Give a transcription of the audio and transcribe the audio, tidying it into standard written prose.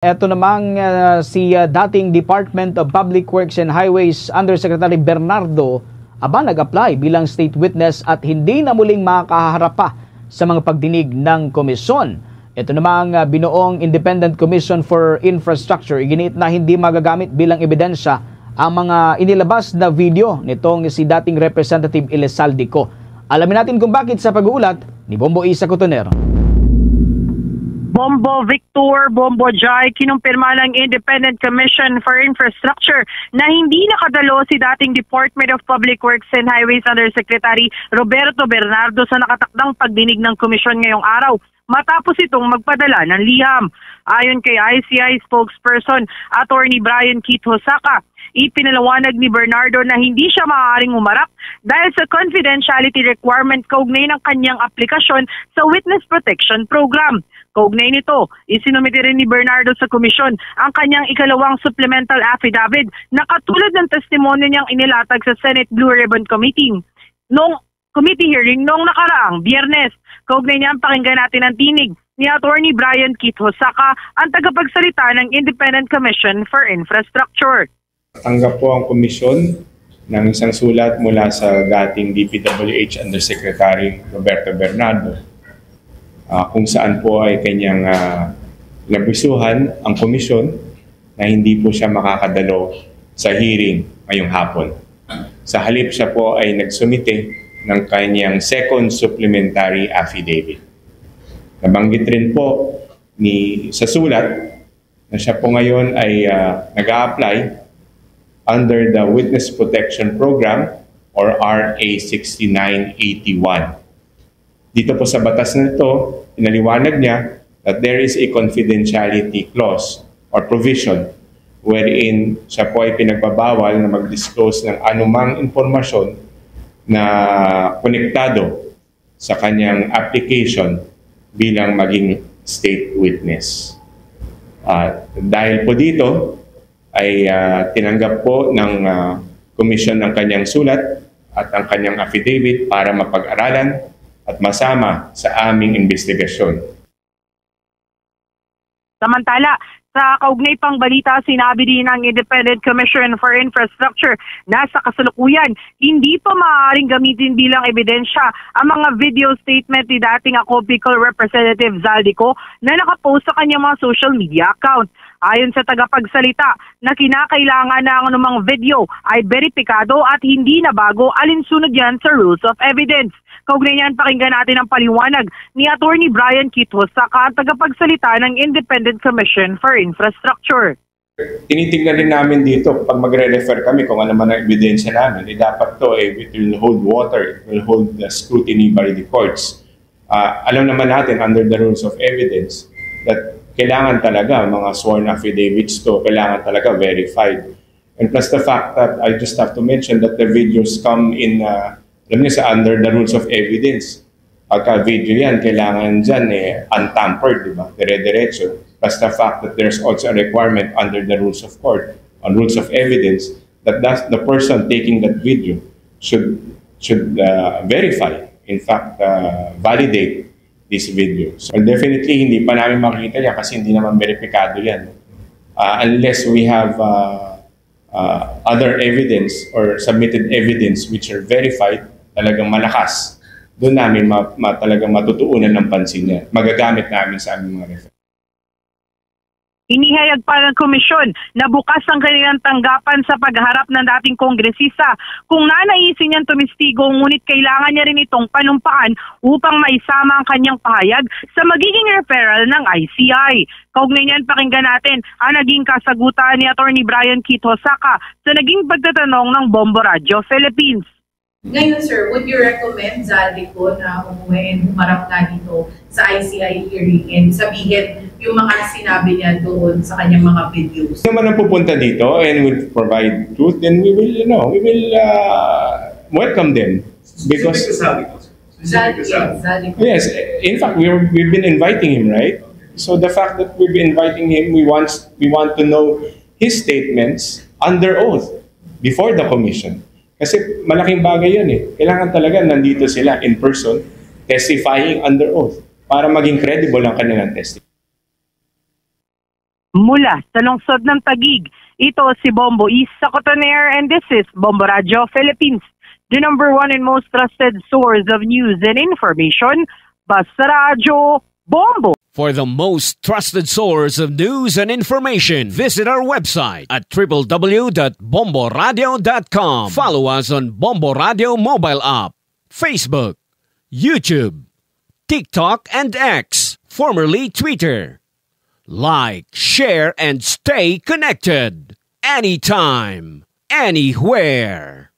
Ito namang si dating Department of Public Works and Highways Undersecretary Bernardo nag-apply bilang state witness at hindi na muling makaharap pa sa mga pagdinig ng komisyon. Ito namang binuong Independent Commission for Infrastructure iginiit na hindi magagamit bilang ebidensya ang mga inilabas na video nitong si dating Representative Elizalde. Alamin natin kung bakit sa pag-uulat ni Bombo Isa Cotoner. Bombo Victor, Bombo Jai, kinumpirma ng Independent Commission for Infrastructure na hindi nakadalo si dating Department of Public Works and Highways Undersecretary Roberto Bernardo sa nakatakdang pagdinig ng komisyon ngayong araw matapos itong magpadala ng liham. Ayon kay ICI spokesperson Attorney Brian Keith Hosaka, ipinalawanag ni Bernardo na hindi siya maaaring umarap dahil sa confidentiality requirement kaugnay ng kanyang aplikasyon sa Witness Protection Program. Kaugnay nito, isinumite rin ni Bernardo sa komisyon ang kanyang ikalawang supplemental affidavit na katulad ng testimonya niyang inilatag sa Senate Blue Ribbon Committee committee hearing noong nakaraang Biyernes. Kaugnay niya, pakinggan natin ang tinig ni Attorney Brian Keith Hosaka, ang tagapagsalita ng Independent Commission for Infrastructure. Tanggap po ang komisyon ng isang sulat mula sa dating DPWH Undersecretary Roberto Bernardo kung saan po ay kanyang nabisuhan ang komisyon na hindi po siya makakadalo sa hearing ngayong hapon. Sa halip siya po ay nagsumite ng kanyang second supplementary affidavit. Nabanggit rin po sa sulat na siya po ngayon ay nag-a-apply under the Witness Protection Program or RA 6981. Dito po sa batas na ito, pinaliwanag niya that there is a confidentiality clause or provision wherein siya po ay pinagbabawal na mag-disclose ng anumang impormasyon na konektado sa kanyang application bilang maging state witness. Dahil po dito ay tinanggap po ng komisyon ng kanyang sulat at ang kanyang affidavit para mapag-aralan at masama sa aming investigasyon. Samantala, sa kaugnay pang balita, sinabi din ng Independent Commission for Infrastructure na sa kasalukuyan, hindi pa maaaring gamitin bilang ebidensya ang mga video statement ni dating Bicol Representative Zaldico na nakapost sa kanyang mga social media account. Ayon sa tagapagsalita na kinakailangan na ang anumang video ay beripikado at hindi na bago alinsunod yan sa Rules of Evidence. Kaugnay niyan, pakinggan natin ang paliwanag ni Attorney Brian Keith Hosaka, ang tagapagsalita ng Independent Commission for Infrastructure. Tinitingnan rin namin dito, pag magre-refer kami kung ano man ang ebidensya namin, dapat to it will hold water, it will hold the scrutiny by the courts. Alam naman natin under the Rules of Evidence that kailangan talaga mga sworn affidavits to, kailangan talaga verified. And plus the fact that I just have to mention that the videos come in alam niyo sa under the Rules of Evidence. Pagka video yan, kailangan dyan untampered, di ba? Dire-diretso. Plus the fact that there's also a requirement under the Rules of Court, on Rules of Evidence, that the person taking that video should verify, in fact, validate this video. So definitely, hindi pa namin makikita yan kasi hindi naman verifikado yan. Unless we have other evidence or submitted evidence which are verified, talagang malakas, doon namin talagang matutuunan ng pansin niya. Magagamit namin sa aming mga reference. Inihayag pa ng komisyon na bukas ang kanilang tanggapan sa pagharap ng dating kongresista kung nanaisin niyang tumistigo, ngunit kailangan niya rin itong panumpaan upang maisama ang kanyang pahayag sa magiging referral ng ICI. Kaugnay niyan, pakinggan natin ang naging kasagutan ni Attorney Brian Keith Hosaka sa naging pagtatanong ng Bombo Radio Philippines. Ngayon, sir, would you recommend Zaldico na umuwi and humarap na dito sa ICI hearing and sabihin yung mga sinabi niya doon sa kanyang mga videos? Kung naman ang pupunta dito and will provide truth, then we will, welcome them. Because Zaldico. Yes, in fact, we've been inviting him, right? So the fact that we've been inviting him, we want to know his statements under oath before the commission. Kasi malaking bagay yun eh. Kailangan talaga nandito sila in person, testifying under oath para maging credible ang kanilang testimony. Mula sa lungsod ng Taguig, ito si Bombo Isa Cotoner and this is Bombo Radio Philippines, the number one and most trusted source of news and information. Basta Radio Bombo. For the most trusted source of news and information, visit our website at www.bomboradio.com. Follow us on Bombo Radio mobile app, Facebook, YouTube, TikTok, and X, formerly Twitter. Like, share, and stay connected. Anytime, anywhere.